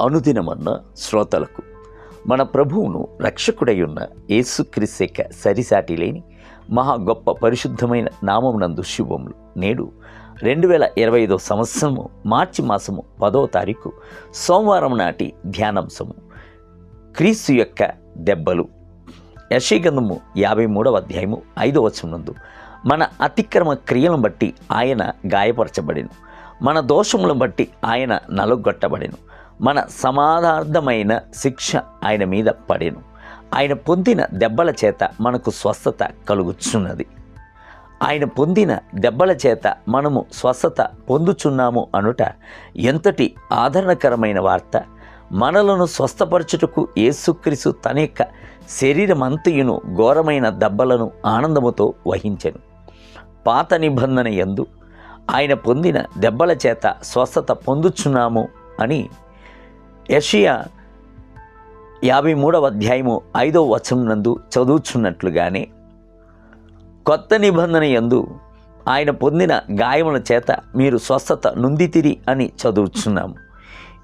అనుదినమన్న శ్రోతలకు మన ప్రభువును రక్షకుడై ఉన్న యేసుక్రీస్తు సరిసాటి లేని మహా గొప్ప పరిశుద్ధమైన నామమునందు శుభములు. నేడు 2025 సంవత్సరము మార్చి మాసము 10వ తారీఖు సోమవారం నాటి ధ్యానాంశము క్రీస్తు యొక్క దెబ్బలు. యెషయా గ్రంథము 53వ అధ్యాయము 5వ వచనమునందు మన అతిక్రమ క్రియలను బట్టి ఆయన గాయపరచబడెను, మన దోషములను బట్టి ఆయన నలుగొట్టబడెను, మన సమాధార్థమైన శిక్ష ఆయన మీద పడెను, ఆయన పొందిన దెబ్బల చేత మనకు స్వస్థత కలుగుచున్నది. ఆయన పొందిన దెబ్బల చేత మనము స్వస్థత పొందుచున్నాము అనుట ఎంతటి ఆదరణకరమైన వార్త. మనలను స్వస్థపరచుటకు యేసుక్రీస్తు తన యొక్క శరీరమంతయును ఘోరమైన దెబ్బలను ఆనందముతో వహించెను. పాత నిబంధన యందు ఆయన పొందిన దెబ్బల చేత స్వస్థత పొందుచున్నాము అని యెషయా 53వ అధ్యాయము 5వ వచనం నందు చదువుచున్నట్లుగానే కొత్త నిబంధన యందు ఆయన పొందిన గాయముల చేత మీరు స్వస్థత నొందితిరి అని చదువుచున్నాము.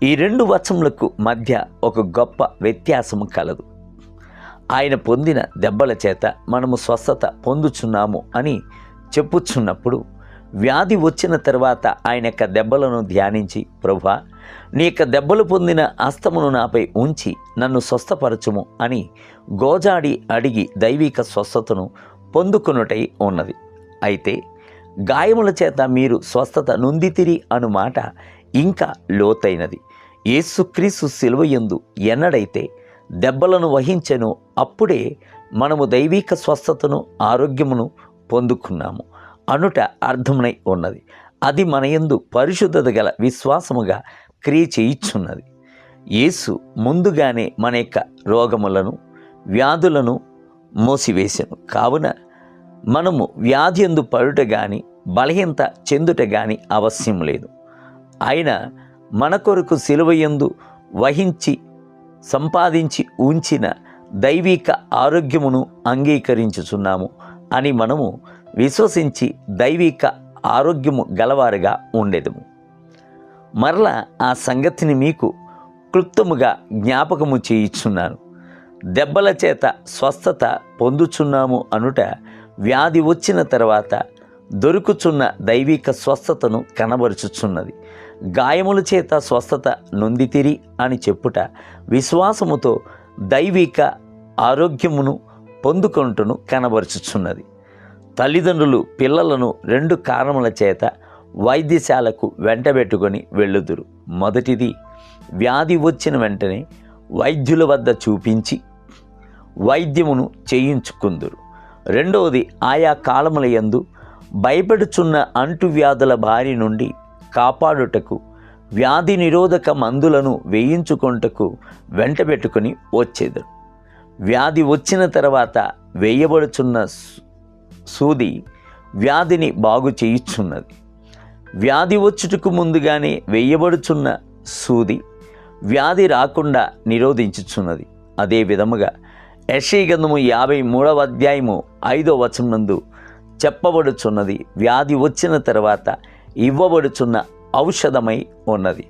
ఈ రెండు వచనములకు మధ్య ఒక గొప్ప వ్యత్యాసము కలదు. ఆయన పొందిన దెబ్బల చేత మనము స్వస్థత పొందుచున్నాము అని చెప్పుచున్నప్పుడు, వ్యాధి వచ్చిన తర్వాత ఆయన యొక్క దెబ్బలను ధ్యానించి, ప్రభువా నీ యొక్క దెబ్బలు పొందిన హస్తమును నాపై ఉంచి నన్ను స్వస్థపరచుము అని గోజాడి అడిగి దైవిక స్వస్థతను పొందుకొనుటై ఉన్నది. అయితే గాయముల చేత మీరు స్వస్థత నొందితిరి అను మాట ఇంకా లోతైనది. యేసుక్రీస్తు శిలువయందు ఎన్నడైతే దెబ్బలను వహించెనో అప్పుడే మనము దైవిక స్వస్థతను ఆరోగ్యమును పొందుకున్నాము అనుట అర్థమునై ఉన్నది. అది మనయందు పరిశుద్ధత గల విశ్వాసముగా క్రియ చేయుచున్నది. యేసు ముందుగానే మన యొక్క రోగములను వ్యాధులను మోసివేసెను. కావున మనము వ్యాధి యందు పడుట గాని బలహీనత చెందుట గాని అవశ్యం లేదు. ఆయన మన కొరకు శిలువయందు వహించి సంపాదించి ఉంచిన దైవిక ఆరోగ్యమును అంగీకరించుచున్నాము అని మనము విశ్వసించి దైవిక ఆరోగ్యము గలవారుగా ఉండేదము. మరలా ఆ సంగతిని మీకు క్లుప్తముగా జ్ఞాపకము చేయుచున్నాను. దెబ్బల చేత స్వస్థత పొందుచున్నాము అనుట వ్యాధి వచ్చిన తర్వాత దొరుకుచున్న దైవిక స్వస్థతను కనబరుచుచున్నది. గాయముల చేత స్వస్థత నొందితిరి అని చెప్పుట విశ్వాసముతో దైవిక ఆరోగ్యమును పొందుకొనుటను కనబరుచుచున్నది. తల్లిదండ్రులు పిల్లలను 2 కారణముల చేత వైద్యశాలకు వెంటబెట్టుకొని వెళ్ళుదురు. మొదటిది, వ్యాధి వచ్చిన వెంటనే వైద్యుల వద్ద చూపించి వైద్యమును చేయించుకుందురు. రెండవది, ఆయా కాలముల యందు భయపడుచున్న అంటువ్యాధుల బారి నుండి కాపాడుటకు వ్యాధి నిరోధక మందులను వేయించుకొనుటకు వెంటబెట్టుకొని వచ్చేదరు. వ్యాధి వచ్చిన తర్వాత వేయబడుచున్న సూది వ్యాధిని బాగు చేయుచున్నది. వ్యాధి వచ్చుటకు ముందుగానే వేయబడుచున్న సూది వ్యాధి రాకుండా నిరోధించుచున్నది. అదే విధముగా యెషయా గ్రంథము 53వ అధ్యాయము 5వ వచనం నందు చెప్పబడుచున్నది వ్యాధి వచ్చిన తర్వాత ఇవ్వబడుచున్న ఔషధమై ఉన్నది.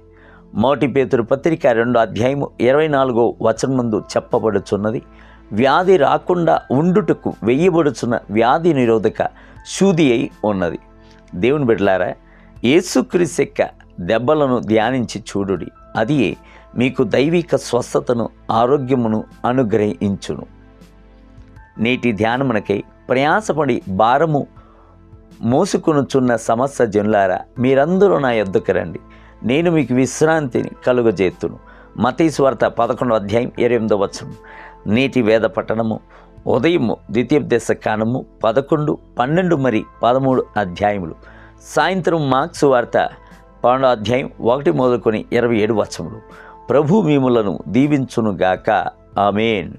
మొదటి పేతురు పత్రిక 2వ అధ్యాయము 24వ వచనం నందు చెప్పబడుచున్నది వ్యాధి రాకుండా ఉండుటకు వేయబడుచున్న వ్యాధి నిరోధక సూది అయి ఉన్నది. దేవుని బిడ్డలారా, యేసుక్రీస్తు యొక్క దెబ్బలను ధ్యానించి చూడుడి. అది మీకు దైవిక స్వస్థతను ఆరోగ్యమును అనుగ్రహించును. నేటి ధ్యానమునకై ప్రయాసపడి భారము మోసుకొనుచున్న సమస్త జనులారా, మీరందరూ నా యొద్దకు రండి, నేను మీకు విశ్రాంతిని కలుగజేతును. మత్తయి సువార్త 11వ అధ్యాయం 28వ వచనం. నేటి వేద పట్టణము ఉదయము ద్వితీయోపదేశ కాండము 11, 12 మరి 13 అధ్యాయములు. సాయంత్రం మార్కు సువార్త 12వ అధ్యాయం 1 మొదలుకొని 27 వచనములు. ప్రభు మిమ్ములను దీవించునుగాక. ఆమేన్.